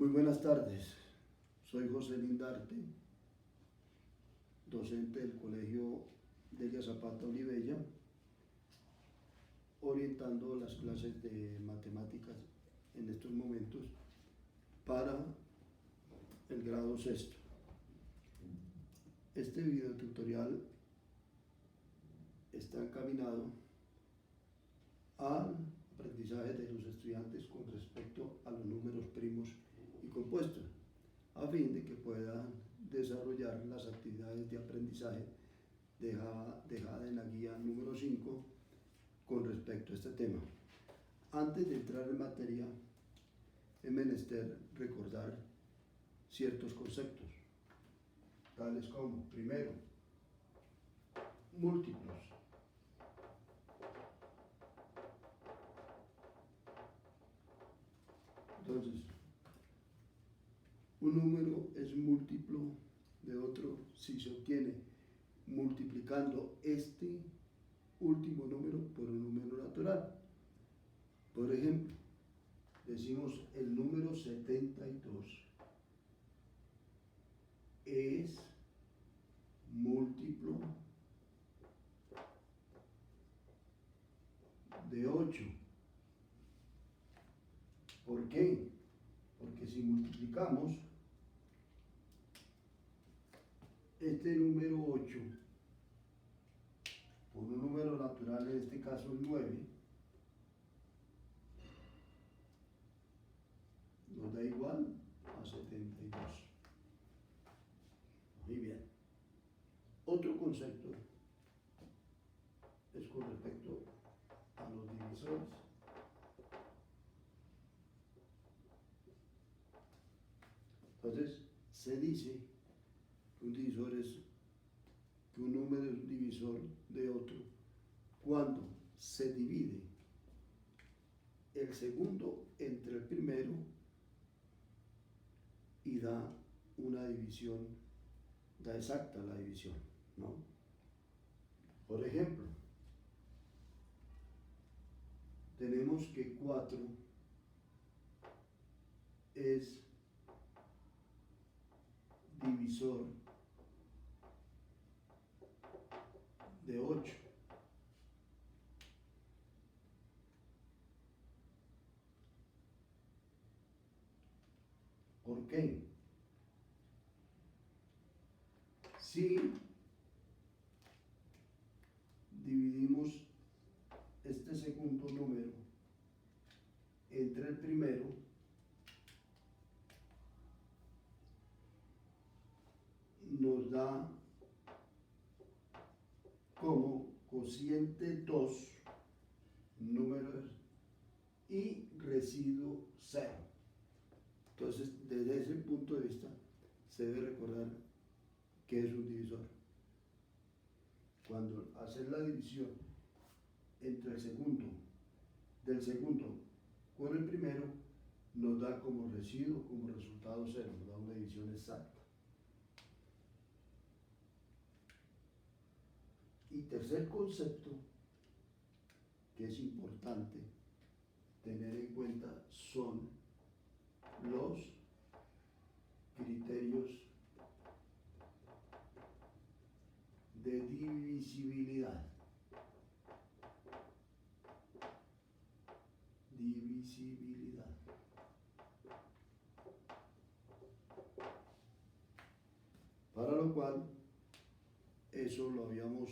Muy buenas tardes, soy José Lindarte, docente del Colegio Delia Zapata Olivella, orientando las clases de matemáticas en estos momentos para el grado sexto. Este video tutorial está encaminado al aprendizaje de los estudiantes con respecto a los números primos y compuestos, a fin de que puedan desarrollar las actividades de aprendizaje dejada en la guía número 5 con respecto a este tema. Antes de entrar en materia, es menester recordar ciertos conceptos, tales como, primero, múltiplos. Entonces, un número es múltiplo de otro si se obtiene multiplicando este último número por un número natural. Por ejemplo, decimos el número 72 es múltiplo de 8. ¿Por qué? Porque si multiplicamos este número 8 por un número natural, en este caso el 9, nos da igual a 72. Muy bien. Otro concepto es con respecto a los divisores. Entonces, se dice que un divisor es que un número es un divisor de otro cuando se divide el segundo entre el primero y da una división, da exacta la división, ¿no? Por ejemplo, tenemos que 4 es divisor de 8. ¿Por qué? Si dividimos este segundo número entre el primero, nos da como cociente 2 números y residuo 0. Entonces, desde ese punto de vista, se debe recordar que es un divisor. Cuando hacer la división entre del segundo con el primero, nos da como residuo, como resultado 0, nos da una división exacta. Y tercer concepto que es importante tener en cuenta son los criterios de divisibilidad. Divisibilidad. Para lo cual, eso lo habíamos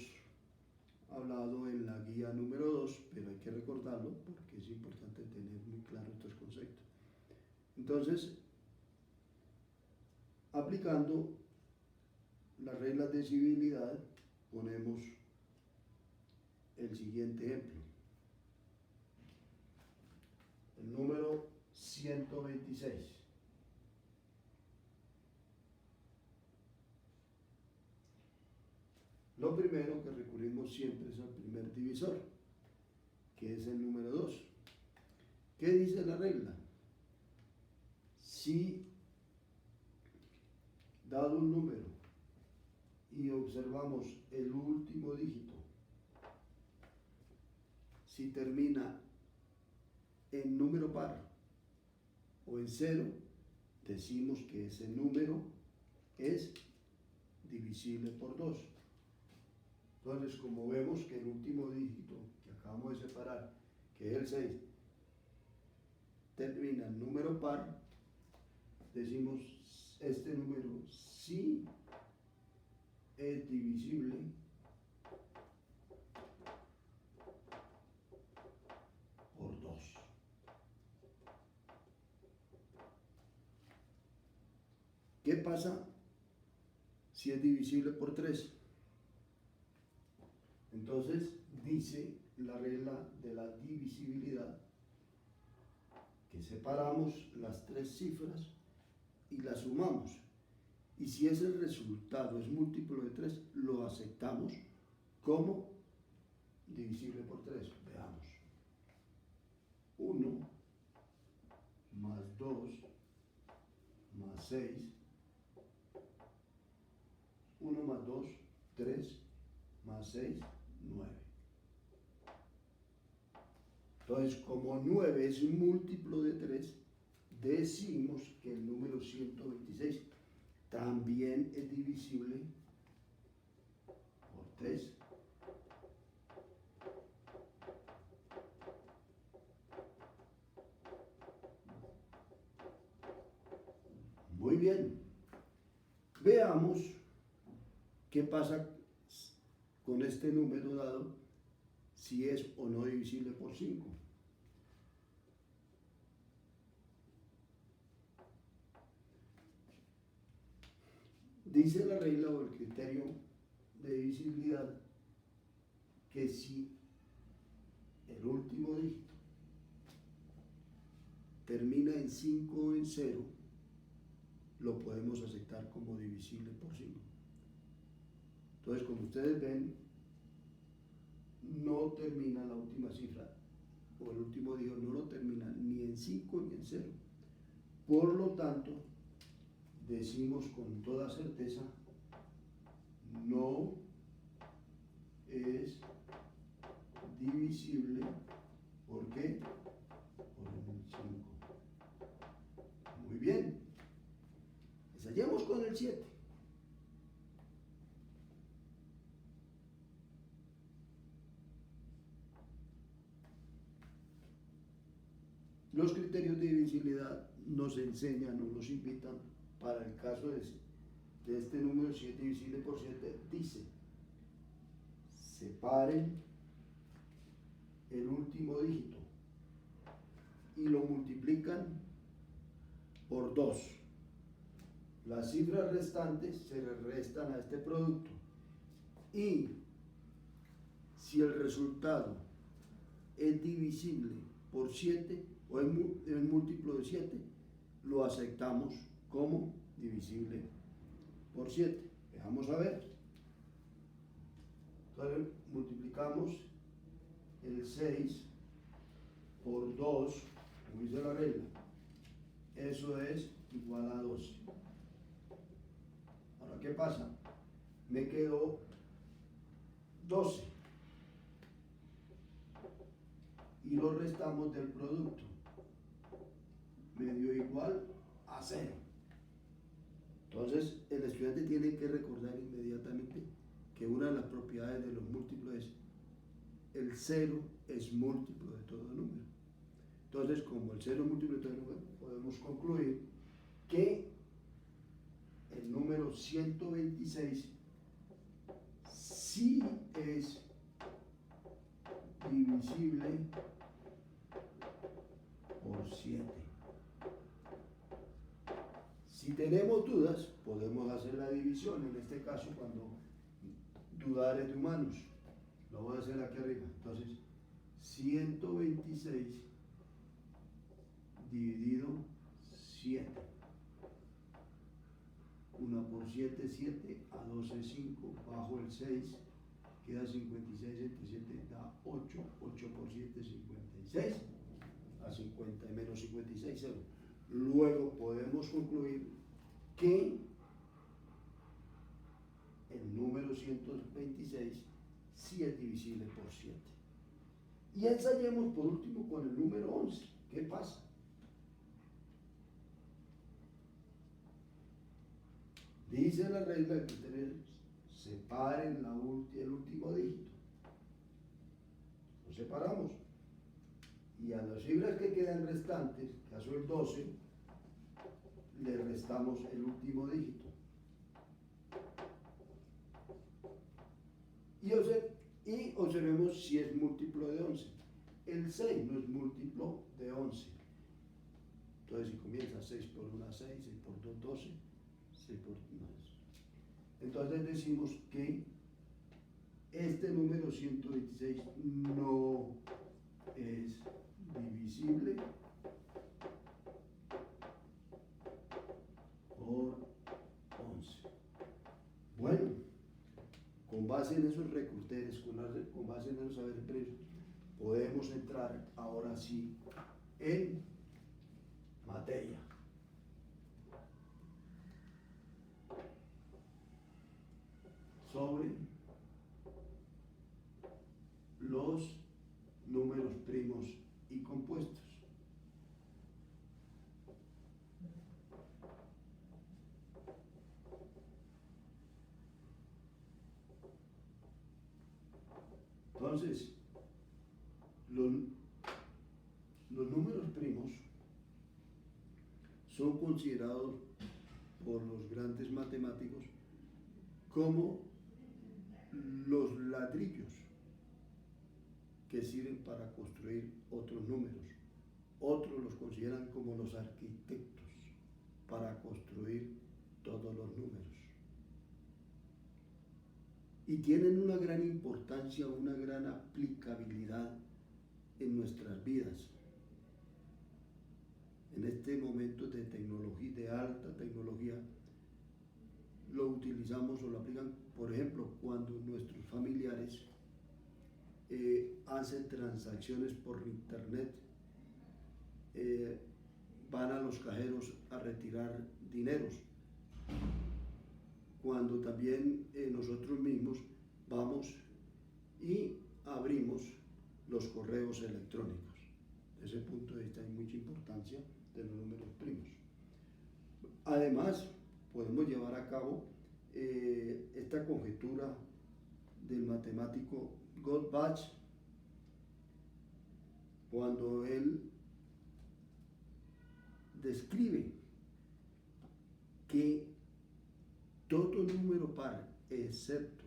hablado en la guía número 2, pero hay que recordarlo porque es importante tener muy claro estos conceptos. Entonces, aplicando las reglas de divisibilidad, ponemos el siguiente ejemplo. El número 126. Lo primero que recurrimos siempre es al primer divisor, que es el número 2. ¿Qué dice la regla? Si dado un número y observamos el último dígito, si termina en número par o en 0, decimos que ese número es divisible por 2. Entonces, como vemos que el último dígito que acabamos de separar, que es el 6, termina en número par, decimos este número sí es divisible por 2. ¿Qué pasa si es divisible por 3? Entonces dice la regla de la divisibilidad que separamos las tres cifras y las sumamos. Y si ese resultado es múltiplo de 3, lo aceptamos como divisible por 3. Veamos. 1 más 2 más 6. 1 más 2, 3 más 6, 9. Entonces, como 9 es un múltiplo de 3, decimos que el número 126 también es divisible por 3. Muy bien. Veamos qué pasa con este número dado si es o no divisible por 5. Dice la regla o el criterio de divisibilidad que si el último dígito termina en 5 o en 0, lo podemos aceptar como divisible por 5. Entonces, como ustedes ven, no termina la última cifra o el último dígito no lo termina ni en 5 ni en 0. Por lo tanto, decimos con toda certeza, no es divisible. ¿Por qué? Por el 5. Muy bien. Ensayemos con el 7. Los criterios de divisibilidad nos enseñan o nos invitan, para el caso de este número 7 divisible por 7, dice, separen el último dígito y lo multiplican por 2. Las cifras restantes se restan a este producto. Y si el resultado es divisible por 7 o es múltiplo de 7, lo aceptamos como divisible por 7. Vamos a ver. Entonces multiplicamos el 6 por 2, como dice la regla. Eso es igual a 12. Ahora, ¿qué pasa? Me quedó 12. Y lo restamos del producto. Me dio igual a 0. Entonces, el estudiante tiene que recordar inmediatamente que una de las propiedades de los múltiplos es el 0 es múltiplo de todo número. Entonces, como el 0 es múltiplo de todo número, podemos concluir que el número 126 sí es divisible por 7. Si tenemos dudas, podemos hacer la división, en este caso cuando dudar es de humanos. Lo voy a hacer aquí arriba. Entonces, 126 dividido 7. 1 por 7, 7, a 12, 5, bajo el 6, queda 56 entre 7, da 8, 8 por 7, 56, a 50 menos 56, 0. Luego podemos concluir que el número 126 sí es divisible por 7. Y ensayemos por último con el número 11. ¿Qué pasa? Dice la regla que ustedes separen el último dígito. Lo separamos. Y a las cifras que quedan restantes, caso el 12, le restamos el último dígito. Y observemos si es múltiplo de 11. El 6 no es múltiplo de 11. Entonces, si comienza 6 por 1, 6, 6 por 2, 12, 6 por 1. Entonces decimos que este número 126 no es divisible por 11. Bueno, con base en esos recurteres, con base en esos saberes previos, podemos entrar ahora sí en materia. Sobre los números primos y compuestos. Entonces, los números primos son considerados por los grandes matemáticos como los ladrillos que sirven para construir otros números. Otros los consideran como los arquitectos para construir todos los números. Y tienen una gran importancia, una gran aplicabilidad en nuestras vidas. En este momento de tecnología, de alta tecnología, lo utilizamos o lo aplican, por ejemplo, cuando nuestros familiares hacen transacciones por internet, van a los cajeros a retirar dineros. Cuando también nosotros mismos vamos y abrimos los correos electrónicos. Desde ese punto de vista hay mucha importancia de los números primos. Además, podemos llevar a cabo esta conjetura del matemático Goldbach, cuando él describe que todo número par, excepto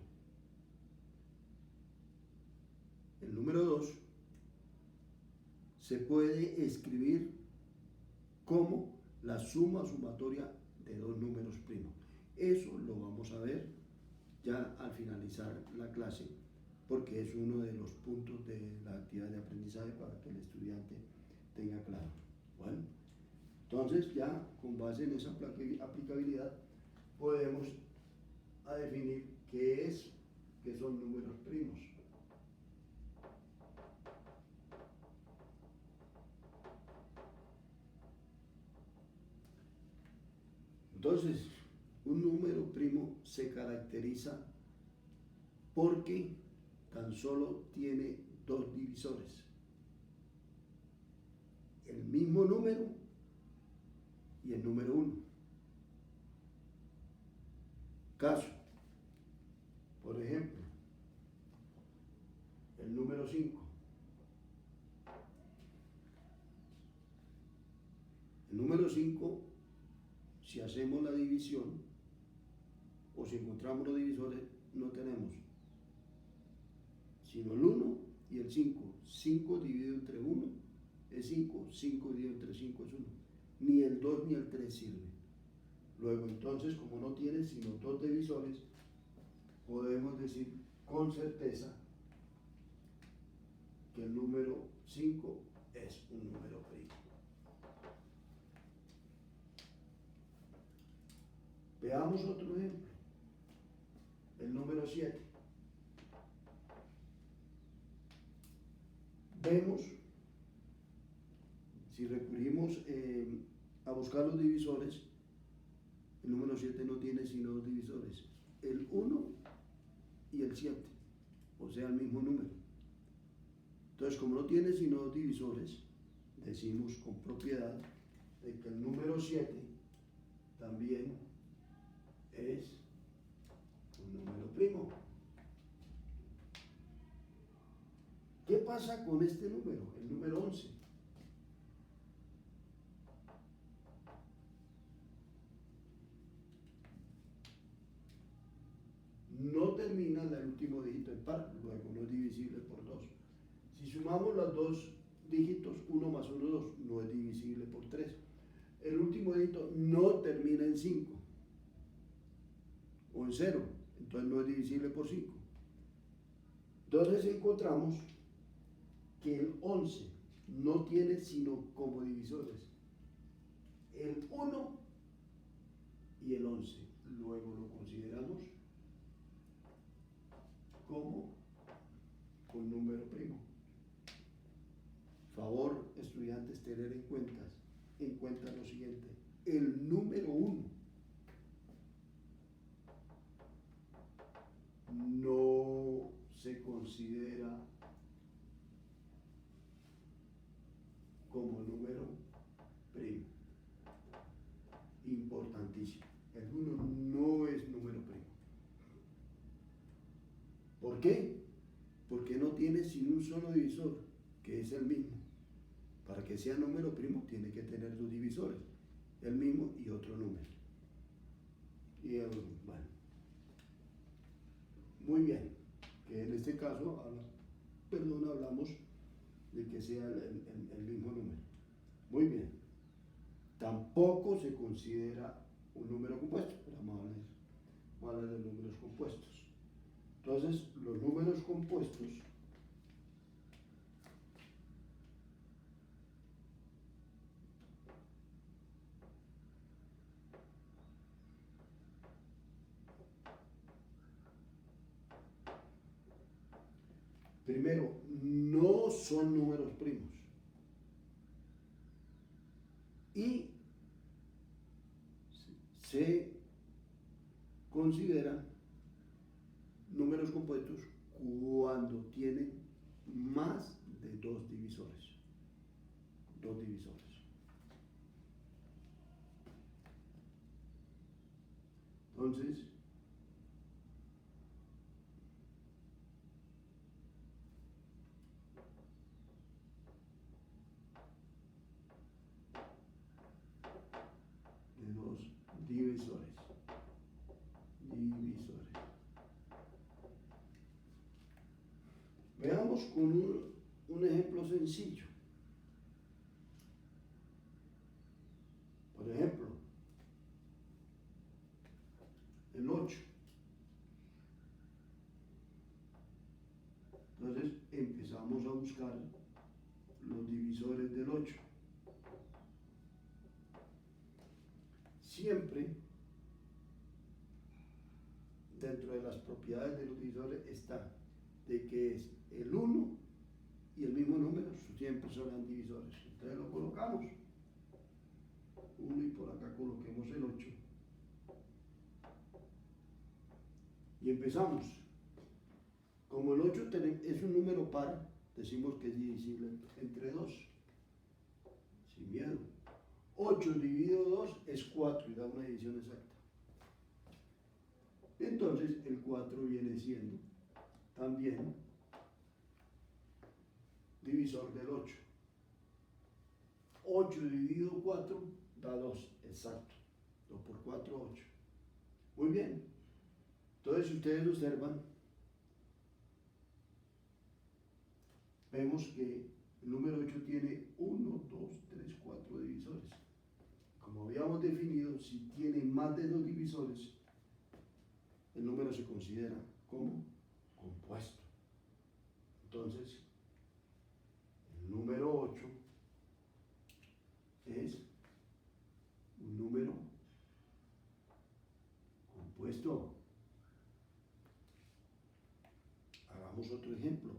el número 2, se puede escribir como la suma sumatoria de dos números primos. Eso lo vamos a ver ya al finalizar la clase, porque es uno de los puntos de la actividad de aprendizaje para que el estudiante tenga claro. Bueno, entonces ya con base en esa aplicabilidad podemos definir qué son números primos. Entonces, un número primo se caracteriza porque tan solo tiene dos divisores. El mismo número y el número 1. Caso, por ejemplo, el número 5. El número 5, si hacemos la división o si encontramos los divisores, no tenemos sino el 1 y el 5. 5 dividido entre 1 es 5, 5 dividido entre 5 es 1. Ni el 2 ni el 3 sirven. Luego, entonces, como no tiene sino dos divisores, podemos decir con certeza que el número 5 es un número primo. Veamos otro ejemplo. El número 7. Vemos, si recurrimos a buscar los divisores, el número 7 no tiene sino dos divisores, el 1 y el 7, o sea, el mismo número. Entonces, como no tiene sino dos divisores, decimos con propiedad de que el número 7 también es un número primo. ¿Qué pasa con este número, el número 11? No termina el último dígito en par, luego no es divisible por 2. Si sumamos los dos dígitos, 1 más 1, 2, no es divisible por 3. El último dígito no termina en 5 o en 0, entonces no es divisible por 5. Entonces encontramos que el 11 no tiene sino como divisores el 1 y el 11. Luego lo consideramos como un número primo. Favor, estudiantes, tener en cuenta lo siguiente: el número 1 no se considera como número primo. Importantísimo. El 1 no es número primo. ¿Por qué? Porque no tiene sino un solo divisor, que es el mismo. Para que sea número primo tiene que tener dos divisores, el mismo y otro número. Y bueno, muy bien, que en este caso hablamos de que sea el mismo número. Muy bien. Tampoco se considera un número compuesto, pero vamos a hablar de números compuestos. Entonces, los números compuestos primero no son números primos y se consideran números compuestos cuando tienen más de dos divisores. Entonces, de dos divisores. Veamos con un ejemplo sencillo. Por ejemplo, el 8. Entonces empezamos a buscar los divisores del 8. Siempre dentro de las propiedades de los divisores está de que es el 1 y el mismo número siempre serán divisores. Entonces lo colocamos 1 y por acá coloquemos el 8 y empezamos. Como el 8 es un número par, decimos que es divisible entre 2 sin miedo. 8 dividido 2 es 4 y da una división exacta. Entonces el 4 viene siendo también divisor del 8. 8 dividido 4 da 2, exacto. 2 por 4, 8. Muy bien. Entonces, si ustedes observan, vemos que el número 8 tiene 1, 2, 3, 4 divisores. Como habíamos definido, si tiene más de 2 divisores, el número se considera como compuesto. Entonces, el número 8 es un número compuesto. Hagamos otro ejemplo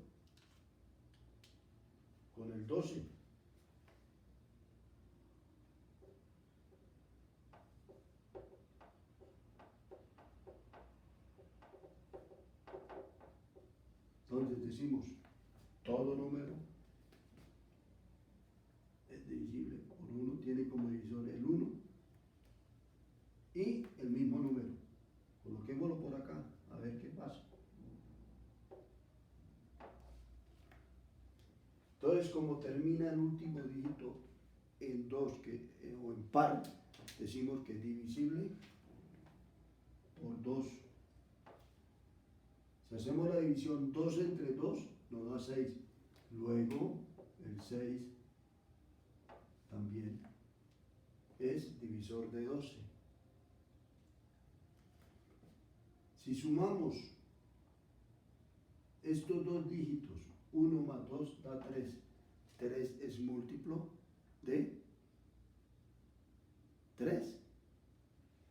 con el 12. Entonces decimos, todo número es divisible por 1, tiene como divisor el 1 y el mismo número. como termina el último dígito en 2 o en par, decimos que es divisible por 2. Si hacemos la división 2 entre 2, nos da 6. Luego, el 6 también es divisor de 12. Si sumamos estos dos dígitos, 1 más 2 da 3. 3 es múltiplo de 3.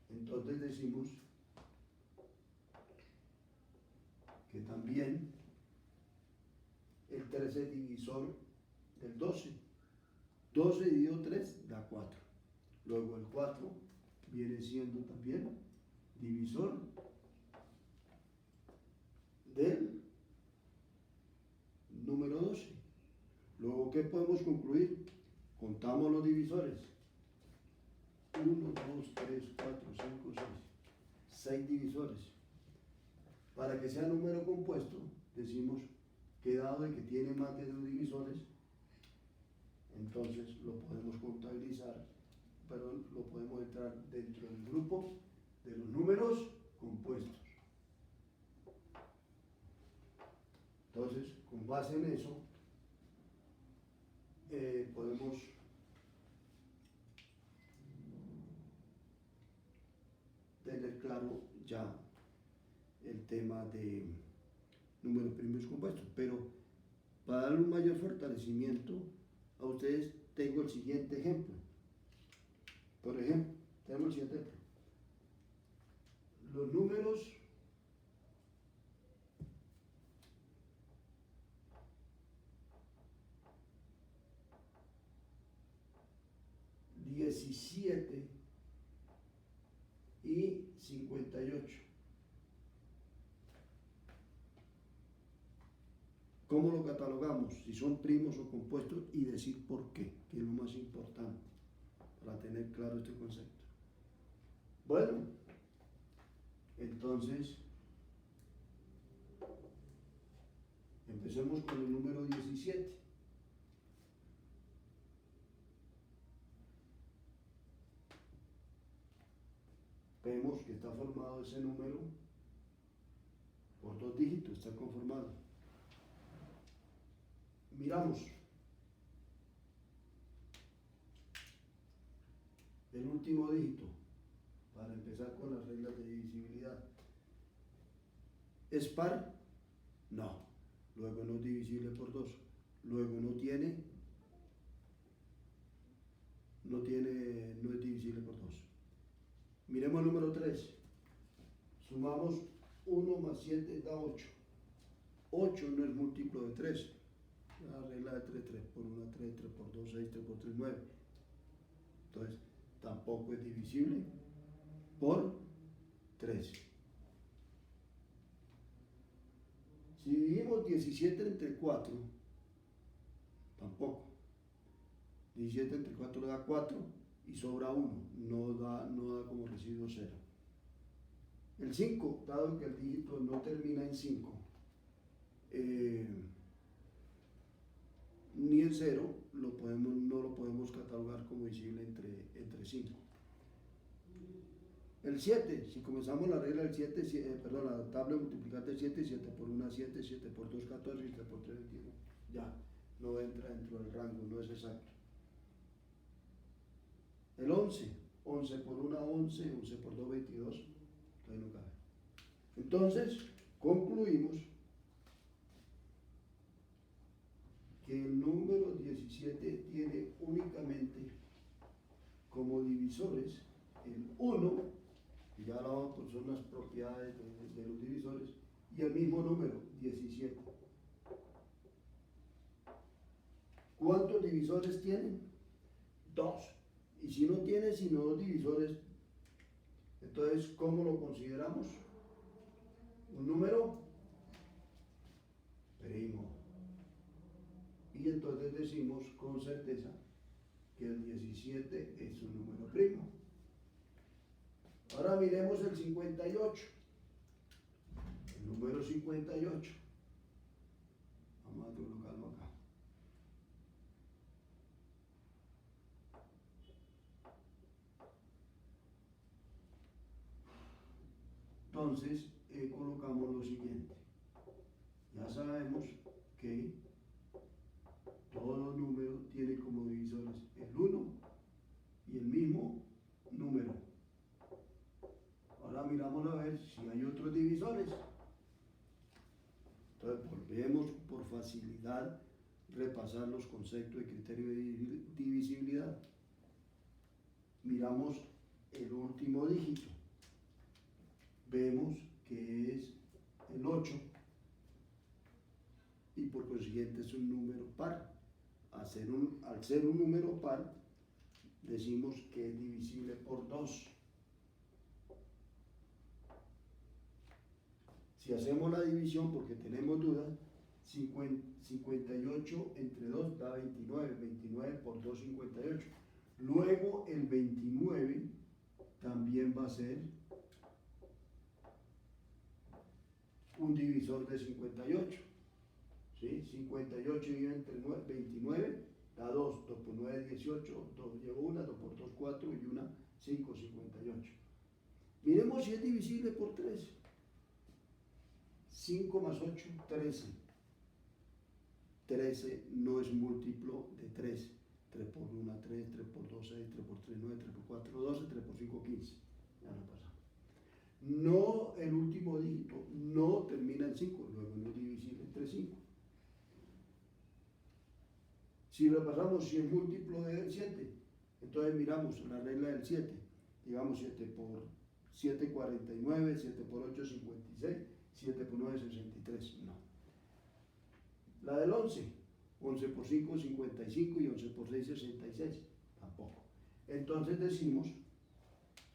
Entonces decimos que también el 3 es divisor del 12. 12 dividido 3 da 4. Luego el 4 viene siendo también divisor del número 12. Luego, ¿qué podemos concluir? Contamos los divisores. 1, 2, 3, 4, 5, 6. 6 divisores. Para que sea número compuesto, decimos que dado de que tiene más de 2 divisores, entonces lo podemos contabilizar, pero lo podemos entrar dentro del grupo de los números compuestos. Entonces, con base en eso, podemos tener claro ya el tema de números primos compuestos. Pero para darle un mayor fortalecimiento a ustedes, tengo el siguiente ejemplo. Por ejemplo, tenemos el siguiente ejemplo. Los números 17 y 58. ¿Cómo lo catalogamos? Si son primos o compuestos y decir por qué, que es lo más importante para tener claro este concepto. Bueno, entonces empecemos con el número 17. Vemos que está formado ese número por 2 dígitos, está conformado. Miramos el último dígito para empezar con las reglas de divisibilidad. ¿Es par? No. Luego no es divisible por 2. Luego no es divisible por 2. Miremos el número 3. Sumamos 1 más 7 da 8. 8 no es múltiplo de 3. La regla de 3, 3 por 1, 3, 3 por 2, 6, 3 por 3, 9. Entonces, tampoco es divisible por 3. Si dividimos 17 entre 4, tampoco. 17 entre 4 da 4 y sobra 1, no da como residuo 0. El 5, dado que el dígito no termina en 5, ni en 0, no lo podemos catalogar como visible entre 5. El 7, si comenzamos la regla del 7, la tabla de multiplicar del 7, 7 por 1, 7, 7 por 2, 14, 7 por 3, 21. Ya, no entra dentro del rango, no es exacto. El 11, 11 por 1, 11, 11 por 2, 22, ahí no cabe. Entonces, concluimos que el número 17 tiene únicamente como divisores el 1, que ya hablamos pues son las propiedades de los divisores, y el mismo número, 17. ¿Cuántos divisores tienen? 2. Y si no tiene sino 2 divisores, entonces, ¿cómo lo consideramos? Un número primo. Y entonces decimos con certeza que el 17 es un número primo. Ahora miremos el 58. El número 58. Vamos a colocarlo acá. entonces colocamos lo siguiente. Ya sabemos que todos los números tienen como divisores el 1 y el mismo número. Ahora miramos a ver si hay otros divisores. Entonces volvemos por facilidad repasar los conceptos de criterio de divisibilidad. Miramos el último dígito. Vemos que es el 8 y por consiguiente es un número par. Al ser un número par, decimos que es divisible por 2. Si hacemos la división, porque tenemos dudas, 58 entre 2 da 29, 29 por 2, 58. Luego el 29 también va a ser un divisor de 58. ¿Sí? 58 entre 29 da 2, 2 por 9, 18, 2 llevo 1, 2 por 2, 4 y 1, 5, 58. Miremos si es divisible por 3. 5 más 8, 13. 13 no es múltiplo de 3. 3 por 1, 3, 3 por 2, 6, 3 por 3, 9, 3 por 4, 12, 3 por 5, 15. Ya no pasa. No, el último dígito no termina en 5, luego no es divisible entre 5. Si repasamos si es múltiplo de 7, entonces miramos la regla del 7. Digamos 7 por 7, 49, 7 por 8, 56, 7 por 9, 63. No. La del 11, 11 por 5, 55 y 11 por 6, 66. Tampoco. Entonces decimos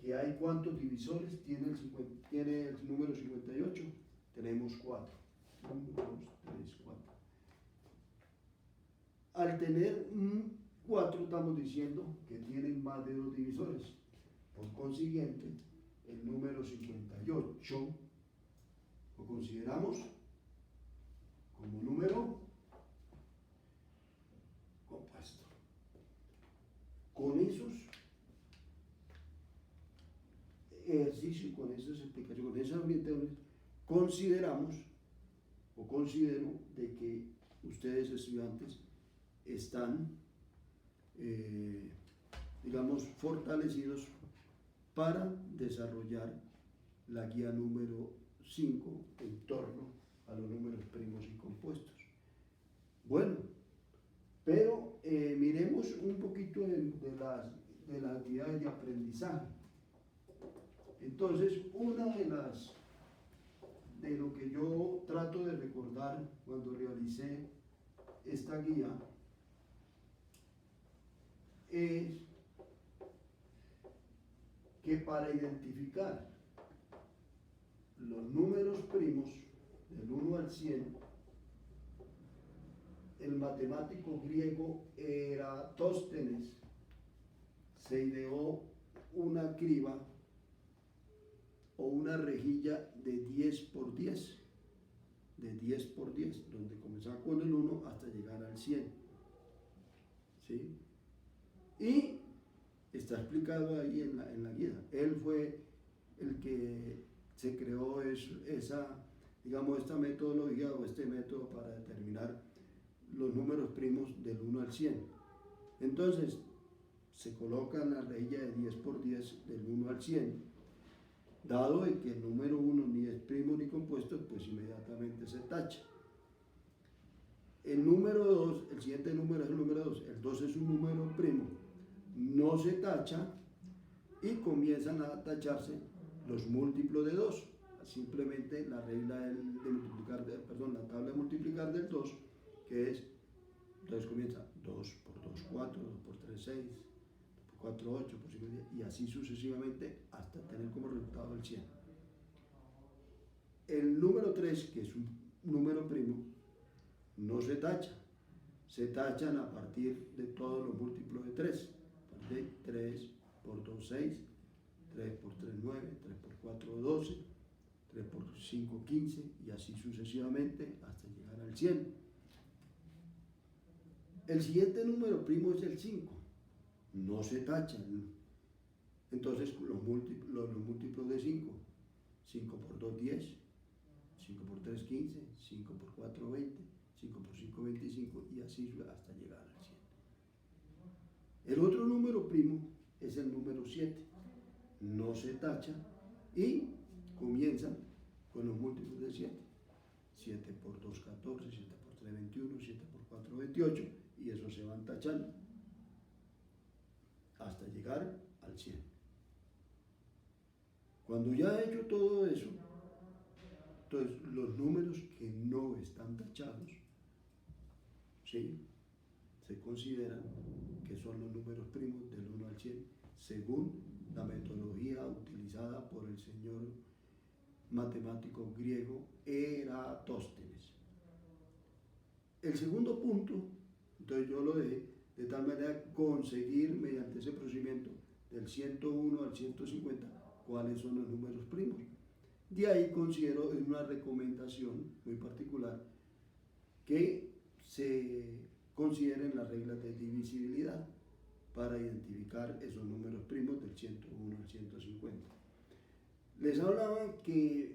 que hay cuántos divisores tiene el número 58. Tenemos 4. 1, 2, 3, 4. Al tener 4 estamos diciendo que tienen más de 2 divisores. Por consiguiente, el número 58 lo consideramos como número compuesto. Con esos ejercicios, con esas explicaciones, con esas orientaciones, consideramos o considero de que ustedes estudiantes están, digamos, fortalecidos para desarrollar la guía número 5 en torno a los números primos y compuestos. Bueno, pero miremos un poquito de las actividades de aprendizaje. Entonces, una de lo que yo trato de recordar cuando realicé esta guía es que para identificar los números primos del 1 al 100, el matemático griego Eratóstenes se ideó una criba o una rejilla de 10 por 10, donde comenzaba con el 1 hasta llegar al 100. ¿Sí? Y está explicado ahí en la guía. Él fue el que se creó esta metodología o este método para determinar los números primos del 1 al 100. Entonces, se coloca en la rejilla de 10 por 10 del 1 al 100. Dado de que el número 1 ni es primo ni compuesto, pues inmediatamente se tacha. El número 2, el siguiente número es el número 2. El 2 es un número primo, no se tacha y comienzan a tacharse los múltiplos de 2. Simplemente la regla la tabla de multiplicar del 2, que es, entonces comienza 2 por 2, 4, 2 por 3, 6, 2 por 4, 8, por 5, 10, y así sucesivamente hasta tener como resultado el 100. El número 3, que es un número primo, no se tacha. Se tachan a partir de todos los múltiplos de 3. 3 por 2, 6, 3 por 3, 9, 3 por 4, 12, 3 por 5, 15 y así sucesivamente hasta llegar al 100. El siguiente número primo es el 5. No se tachan. Entonces los múltiplos de 5 5 por 2, 10, 5 por 3, 15, 5 por 4, 20, 5 por 5, 25 y así hasta llegar al 100. El otro número primo es el número 7. No se tacha y comienzan con los múltiplos de 7. 7 por 2, 14, 7 por 3, 21, 7 por 4, 28 y eso se van tachando hasta llegar al 100. Cuando ya he hecho todo eso, entonces los números que no están tachados, ¿sí?, se consideran que son los números primos del 1 al 100 según la metodología utilizada por el señor matemático griego Eratóstenes. El segundo punto, entonces yo lo dejé de tal manera conseguir mediante ese procedimiento del 101 al 150 cuáles son los números primos. De ahí considero una recomendación muy particular que se consideren las reglas de divisibilidad para identificar esos números primos del 101 al 150. Les hablaba que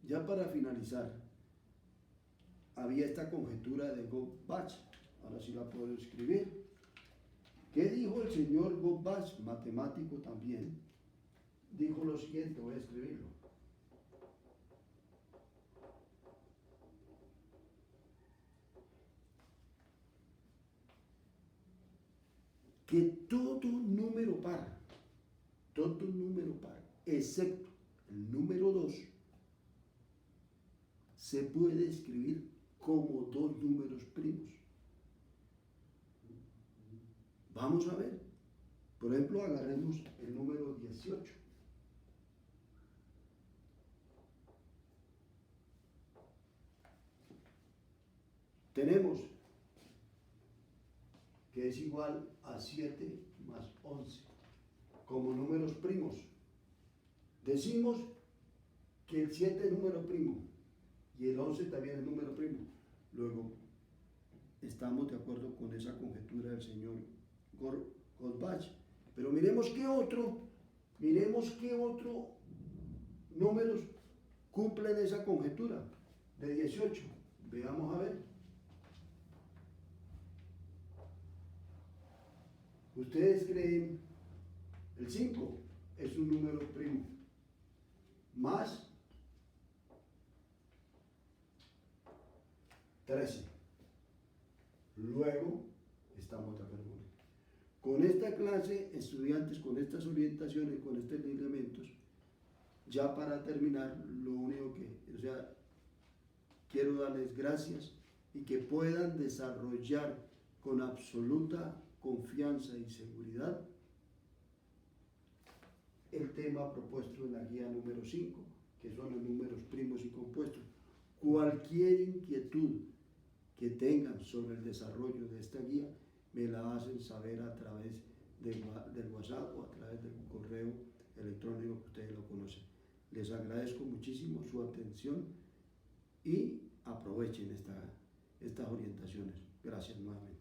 ya para finalizar había esta conjetura de Gauss-Bach, ahora sí la puedo escribir. ¿Qué dijo el señor Gauss-Bach, matemático también? Dijo lo siguiente, voy a escribirlo. Que todo número par, excepto el número 2, se puede escribir como dos números primos. Vamos a ver. Por ejemplo, agarremos el número 18. Tenemos que es igual a 7 más 11 como números primos. Decimos que el 7 es número primo y el 11 también es número primo. Luego, estamos de acuerdo con esa conjetura del señor Gauss-Bach. Pero miremos qué otro números cumplen esa conjetura de 18. Veamos a ver. ¿Ustedes creen el 5 es un número primo? Más 13. Luego, estamos de acuerdo con esta clase, estudiantes, con estas orientaciones, con estos lineamientos. Ya para terminar, lo único que, quiero darles gracias y que puedan desarrollar con absoluta confianza y seguridad el tema propuesto en la guía número 5, que son los números primos y compuestos. Cualquier inquietud que tengan sobre el desarrollo de esta guía, me la hacen saber a través del WhatsApp o a través del correo electrónico que ustedes lo conocen. Les agradezco muchísimo su atención y aprovechen estas orientaciones. Gracias nuevamente.